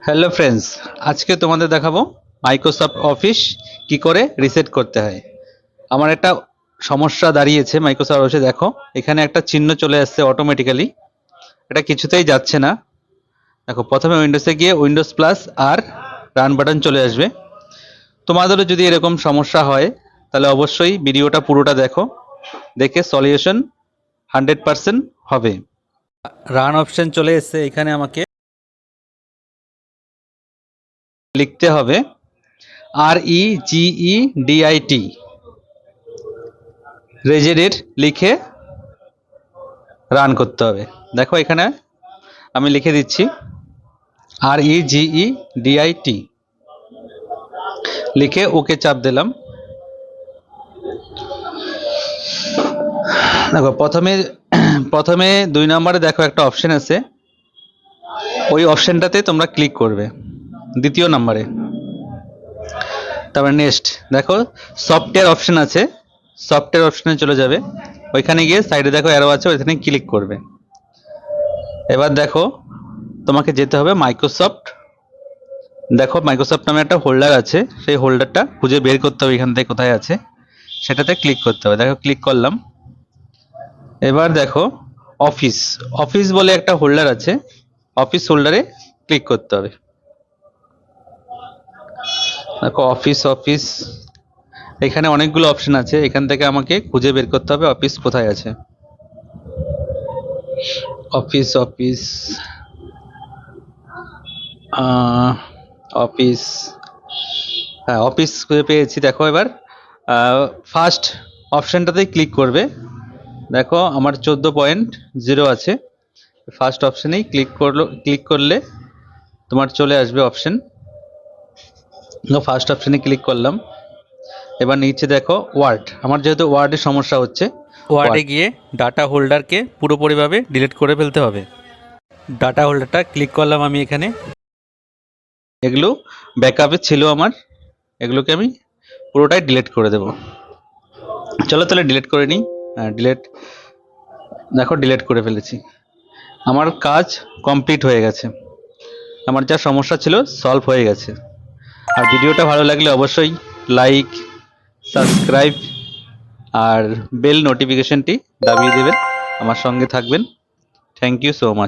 Hello friends, আজকে তোমাদের দেখাবো মাইক্রোসফট অফিস কি করে রিসেট করতে হয়। আমার একটা সমস্যা দাঁড়িয়েছে মাইক্রোসফট অফিসে। দেখো, এখানে একটা চিহ্ন চলে আসছে অটোমেটিক্যালি, এটা কিছুতেই যাচ্ছে না। দেখো, প্রথমে উইন্ডোজে গিয়ে উইন্ডোজ প্লাস আর রান বাটন চলে আসবে। তোমাদেরও যদি এরকম সমস্যা হয় তাহলে অবশ্যই ভিডিওটা পুরোটা দেখো, দেখে সলিউশন 100% হবে। রান অপশন চলে এসছে, এখানে আমাকে লিখতে হবে REGEDIT, রেজেডেড লিখে রান করতে হবে। দেখো, এখানে আমি লিখে দিচ্ছি REGEDIT, লিখে ওকে চাপ দিলাম। দেখো, প্রথমে প্রথমে 2 নম্বরে দেখো একটা অপশন আছে, ওই অপশনটাতে তোমরা ক্লিক করবে। দ্বিতীয় নম্বরে, তারপর নেক্সট দেখো সফটওয়্যার অপশন আছে, সফটওয়্যার অপশনে চলে যাবে। ওইখানে গিয়ে সাইডে দেখো অ্যারো আছে, ওইখানে ক্লিক করবে। এবার দেখো, তোমাকে যেতে হবে মাইক্রোসফট। দেখো, মাইক্রোসফট নামে একটা হোল্ডার আছে, সেই হোল্ডারটা খুঁজে বের করতে হবে এখান থেকে কোথায় আছে, সেটাতে ক্লিক করতে হবে। দেখো, ক্লিক করলাম। এবার দেখো অফিস, অফিস বলে একটা হোল্ডার আছে, অফিস হোল্ডারে ক্লিক করতে হবে। দেখো অফিস, অফিস এখানে অনেকগুলো অপশন আছে, এখান থেকে আমাকে খুঁজে বের করতে হবে অফিস কোথায় আছে। অফিস, অফিস, অফিস, হ্যাঁ অফিস খুঁজে পেয়েছি। দেখো, এবার ফার্স্ট অপশনটাতেই ক্লিক করবে। দেখো আমার 14.0 আছে, ফার্স্ট অপশনেই ক্লিক করলে তোমার চলে আসবে অপশন। ফার্স্ট অপশনে ক্লিক করলাম। এবার নিচে দেখো ওয়ার্ড, আমার যেহেতু ওয়ার্ডের সমস্যা হচ্ছে, ওয়ার্ডে গিয়ে ডাটা হোল্ডারকে পুরোপুরিভাবে ডিলিট করে ফেলতে হবে। ডাটা হোল্ডারটা ক্লিক করলাম আমি এখানে। এগুলো ব্যাকআপে ছিল আমার, এগুলোকে আমি পুরোটাই ডিলিট করে দেব। চলো তাহলে ডিলিট করে নিই। ডিলিট, দেখো ডিলিট করে ফেলেছি। আমার কাজ কমপ্লিট হয়ে গেছে, আমার যা সমস্যা ছিল সলভ হয়ে গেছে। আর ভিডিওটা ভালো লাগলে অবশ্যই লাইক, সাবস্ক্রাইব আর বেল নোটিফিকেশনটি দাবিয়ে দেবেন, আমার সঙ্গে থাকবেন। Thank you so much.